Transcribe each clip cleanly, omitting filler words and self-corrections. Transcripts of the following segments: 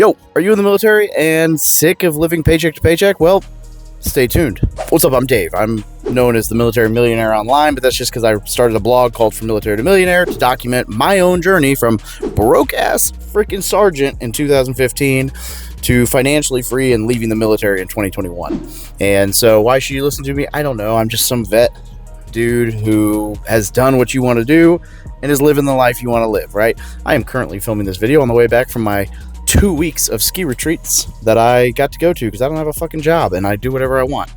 Yo, are you in the military and sick of living paycheck to paycheck? Well, stay tuned. What's up? I'm Dave. I'm known as the Military Millionaire online, but that's just because I started a blog called From Military to Millionaire to document my own journey from broke-ass freaking sergeant in 2015 to financially free and leaving the military in 2021. And so why should you listen to me? I don't know. I'm just some vet dude who has done what you want to do and is living the life you want to live, right? I am currently filming this video on the way back from my 2 weeks of ski retreats that I got to go to because I don't have a fucking job and I do whatever I want.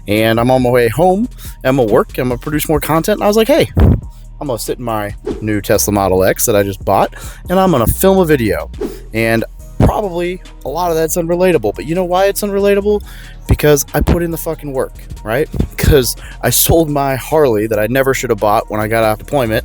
And I'm on my way home. I'm gonna work. I'm gonna produce more content. And I was like, hey, I'm gonna sit in my new Tesla Model X that I just bought and I'm gonna film a video. And probably a lot of that's unrelatable, but you know why it's unrelatable? Because I put in the fucking work, right? Because I sold my Harley that I never should have bought when I got off deployment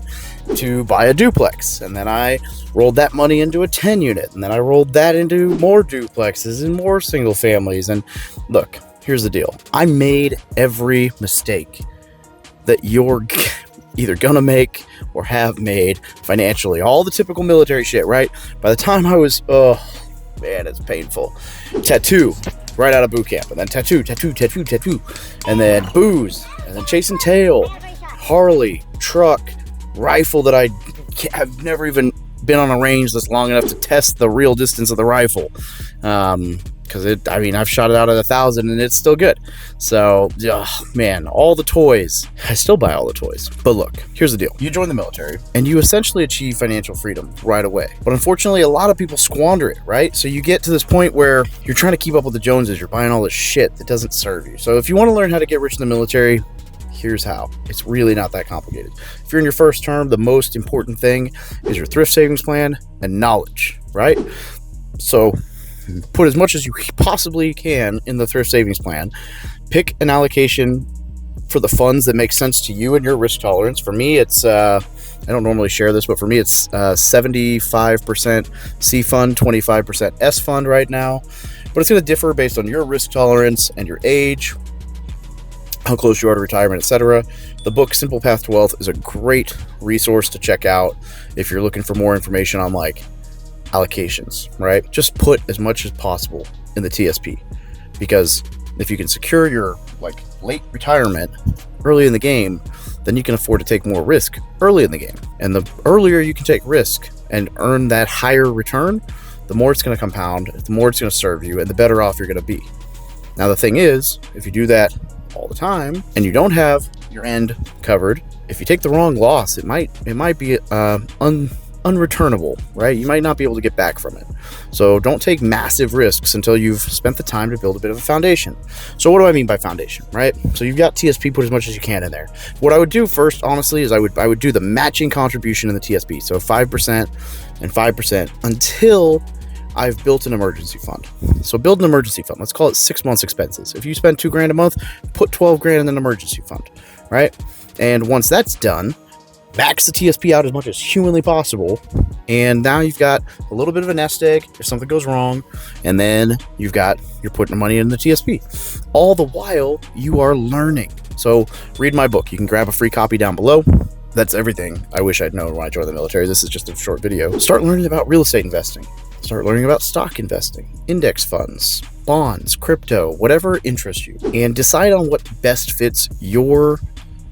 to buy a duplex, and then I rolled that money into a 10 unit, and then I rolled that into more duplexes and more single families. And look, here's the deal. I made every mistake that you're either gonna make or have made financially. All the typical military shit, right? By the time I was, oh man, it's painful. Tattoo right out of boot camp, and then tattoo, and then booze, and then chasing tail, Harley, truck, rifle that I've never even been on a range that's long enough to test the real distance of the rifle. Because I've shot it out at 1,000 and it's still good. So, man, all the toys. I still buy all the toys. But look, here's the deal. You join the military and you essentially achieve financial freedom right away. But unfortunately, a lot of people squander it, right? So you get to this point where you're trying to keep up with the Joneses. You're buying all this shit that doesn't serve you. So if you want to learn how to get rich in the military, here's how. It's really not that complicated. If you're in your first term, the most important thing is your thrift savings plan and knowledge, right? So put as much as you possibly can in the thrift savings plan. Pick an allocation for the funds that make sense to you and your risk tolerance. For me, it's I don't normally share this, but for me, it's 75% C fund, 25% S fund right now. But it's going to differ based on your risk tolerance and your age, how close you are to retirement, etc. The book Simple Path to Wealth is a great resource to check out if you're looking for more information on like allocations, right? Just put as much as possible in the TSP, because if you can secure your like late retirement early in the game, then you can afford to take more risk early in the game. And the earlier you can take risk and earn that higher return, the more it's going to compound, the more it's going to serve you, and the better off you're going to be. Now the thing is, if you do that all the time and you don't have your end covered, if you take the wrong loss, it might be unreturnable, right? You might not be able to get back from it. So don't take massive risks until you've spent the time to build a bit of a foundation. So what do I mean by foundation, right? So you've got TSP, put as much as you can in there. What I would do first, honestly, is I would do the matching contribution in the TSP. So 5% and 5% until I've built an emergency fund. So build an emergency fund. Let's call it 6 months expenses. If you spend $2,000 a month, put $12,000 in an emergency fund, right? And once that's done, max the TSP out as much as humanly possible. And now you've got a little bit of a nest egg if something goes wrong. And then you're putting the money in the TSP. All the while you are learning. So read my book. You can grab a free copy down below. That's everything I wish I'd known when I joined the military. This is just a short video. Start learning about real estate investing. Start learning about stock investing, index funds, bonds, crypto, whatever interests you, and decide on what best fits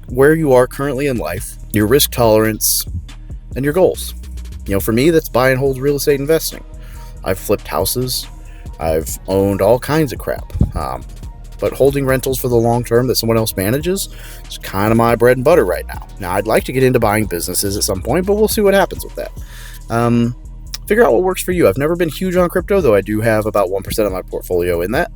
where you are currently in life, your risk tolerance, and your goals. You know, for me, that's buy and hold real estate investing. I've flipped houses. I've owned all kinds of crap. But holding rentals for the long term that someone else manages is kind of my bread and butter right now. Now, I'd like to get into buying businesses at some point, but we'll see what happens with that. Figure out what works for you. I've never been huge on crypto, though I do have about 1% of my portfolio in that.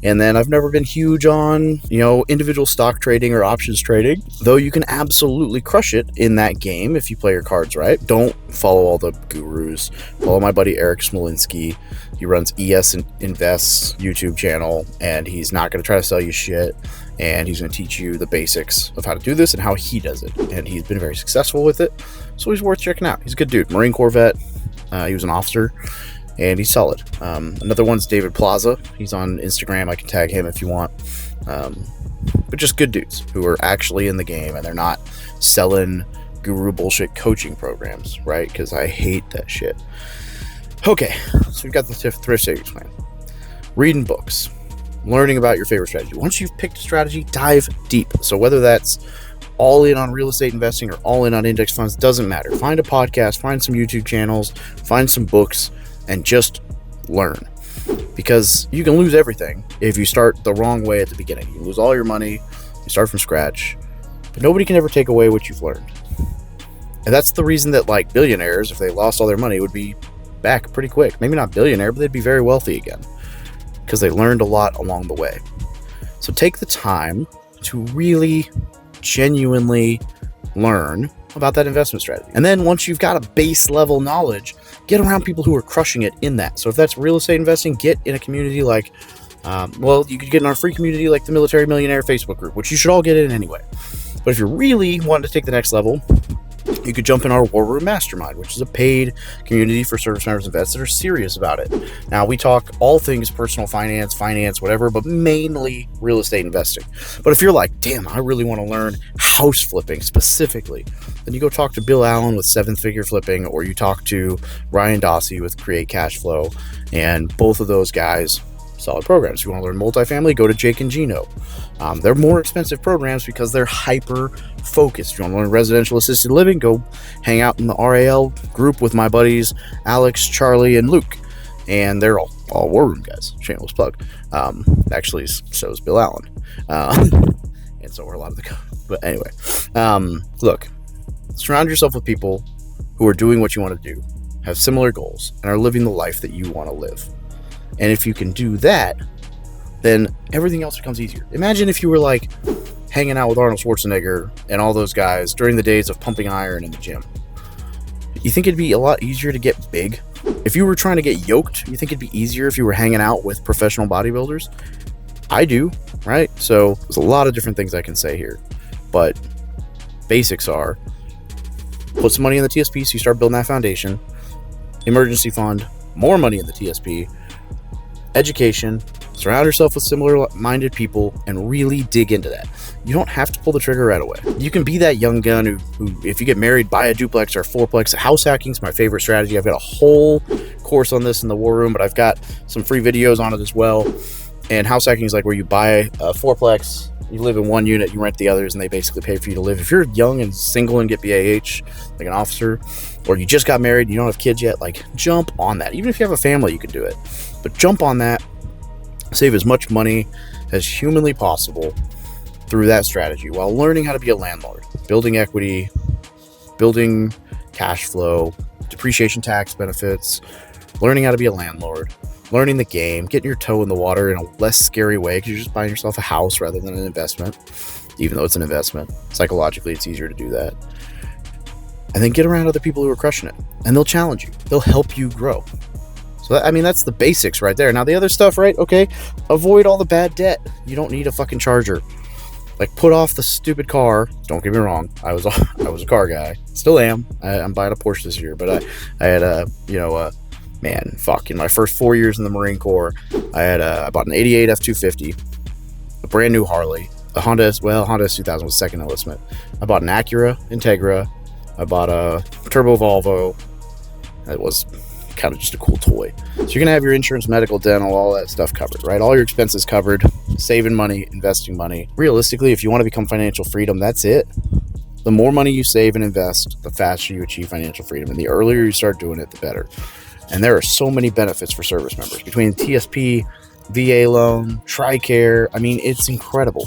And then I've never been huge on, individual stock trading or options trading, though you can absolutely crush it in that game if you play your cards right. Don't follow all the gurus. Follow my buddy Eric Smolinski. He runs ES Invests YouTube channel, and he's not going to try to sell you shit. And he's going to teach you the basics of how to do this and how he does it. And he's been very successful with it. So he's worth checking out. He's a good dude. Marine Corps vet. He was an officer, and he's solid. Another one's David Plaza. He's on Instagram. I can tag him if you want. But just good dudes who are actually in the game, and they're not selling guru bullshit coaching programs, right? Because I hate that shit. Okay, so we've got the thrift savings plan. Reading books, learning about your favorite strategy. Once you've picked a strategy, dive deep. So whether that's all in on real estate investing or all in on index funds, doesn't matter. Find a podcast, find some YouTube channels, find some books, and just learn. Because you can lose everything if you start the wrong way at the beginning. You lose all your money, you start from scratch, but nobody can ever take away what you've learned. And that's the reason that, like, billionaires, if they lost all their money, would be back pretty quick. Maybe not billionaire, but they'd be very wealthy again because they learned a lot along the way. So take the time to really genuinely learn about that investment strategy. And then once you've got a base level knowledge, get around people who are crushing it in that. So if that's real estate investing, get in a community like, you could get in our free community like the Military Millionaire Facebook group, which you should all get in anyway. But if you really want to take the next level, you could jump in our War Room Mastermind, which is a paid community for service members and vets that are serious about it. Now, we talk all things personal finance, whatever, but mainly real estate investing. But if you're like, damn, I really want to learn house flipping specifically, then you go talk to Bill Allen with 7-Figure Flipping, or you talk to Ryan Dossie with Create Cash Flow, and both of those guys, solid programs. If you want to learn multifamily, go to Jake and Gino. They're more expensive programs because they're hyper focused. If you want to learn residential assisted living, go hang out in the RAL group with my buddies Alex, Charlie, and Luke, and they're all War Room guys. Shameless plug. Actually, so is Bill Allen, and so are a lot of the. But anyway, look, surround yourself with people who are doing what you want to do, have similar goals, and are living the life that you want to live. And if you can do that, then everything else becomes easier. Imagine if you were like hanging out with Arnold Schwarzenegger and all those guys during the days of pumping iron in the gym. You think it'd be a lot easier to get big? If you were trying to get yoked, you think it'd be easier if you were hanging out with professional bodybuilders? I do, right? So there's a lot of different things I can say here, but basics are put some money in the TSP so you start building that foundation, emergency fund, more money in the TSP, education, surround yourself with similar-minded people, and really dig into that. You don't have to pull the trigger right away. You can be that young gun who if you get married, buy a duplex or a fourplex. House hacking is my favorite strategy. I've got a whole course on this in the War Room, but I've got some free videos on it as well. And house hacking is like where you buy a fourplex, you live in one unit, you rent the others, and they basically pay for you to live. If you're young and single and get BAH, like an officer, or you just got married and you don't have kids yet, like, jump on that. Even if you have a family, you can do it. But jump on that, save as much money as humanly possible through that strategy while learning how to be a landlord, building equity, building cash flow, depreciation tax benefits, learning how to be a landlord, learning the game, getting your toe in the water in a less scary way because you're just buying yourself a house rather than an investment, even though it's an investment. Psychologically, it's easier to do that. And then get around other people who are crushing it, and they'll challenge you. They'll help you grow. So, that's the basics right there. Now, the other stuff, right? Okay, avoid all the bad debt. You don't need a fucking Charger. Like, put off the stupid car. Don't get me wrong. I was a car guy. Still am. I'm buying a Porsche this year. But I had in my first 4 years in the Marine Corps, I bought an 88 F-250, a brand new Harley, a Honda S2000 was second enlistment. I bought an Acura Integra. I bought a Turbo Volvo. It was kind of just a cool toy. So you're going to have your insurance, medical, dental, all that stuff covered, right? All your expenses covered, saving money, investing money. Realistically, if you want to become financial freedom, that's it. The more money you save and invest, the faster you achieve financial freedom. And the earlier you start doing it, the better. And there are so many benefits for service members between TSP, VA loan, TRICARE. It's incredible.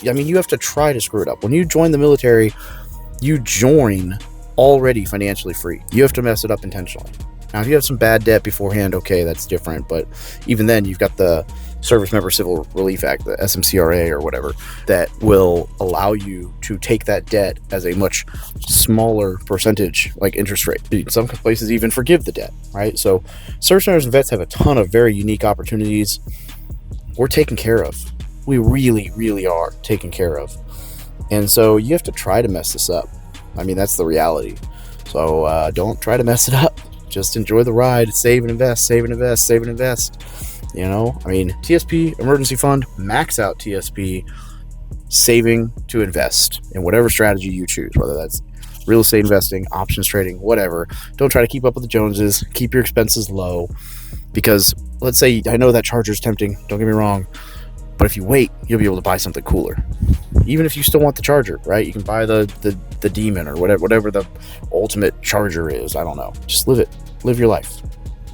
You have to try to screw it up. When you join the military, you join already financially free. You have to mess it up intentionally. Now, if you have some bad debt beforehand, okay, that's different. But even then, you've got the Service Member Civil Relief Act, the SMCRA or whatever, that will allow you to take that debt as a much smaller percentage, like interest rate. In some places, even forgive the debt, right? So service members and vets have a ton of very unique opportunities. We're taken care of. We really, really are taken care of. And so you have to try to mess this up. That's the reality. So don't try to mess it up. Just enjoy the ride. Save and invest, save and invest, save and invest. TSP, emergency fund, max out TSP, saving to invest in whatever strategy you choose, whether that's real estate investing, options trading, whatever. Don't try to keep up with the Joneses. Keep your expenses low, because let's say, I know that Charger's tempting, don't get me wrong, but if you wait, you'll be able to buy something cooler. Even if you still want the Charger, right? You can buy the Demon or whatever the ultimate Charger is. I don't know. Just live it. Live your life.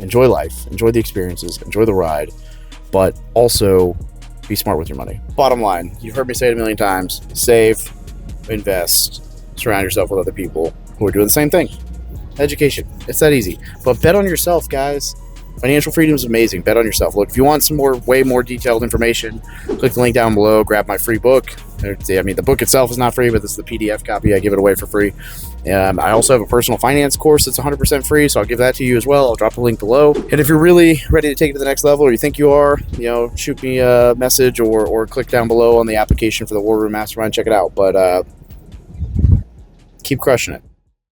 Enjoy life. Enjoy the experiences. Enjoy the ride. But also be smart with your money. Bottom line, you've heard me say it a million times. Save, invest, surround yourself with other people who are doing the same thing. Education. It's that easy. But bet on yourself, guys. Financial freedom is amazing. Bet on yourself. Look, if you want some way more detailed information, click the link down below. Grab my free book. I mean, the book itself is not free, but this is the PDF copy. I give it away for free. I also have a personal finance course that's 100% free, so I'll give that to you as well. I'll drop the link below. And if you're really ready to take it to the next level, or you think you are, shoot me a message or click down below on the application for the War Room Mastermind. Check it out. But keep crushing it.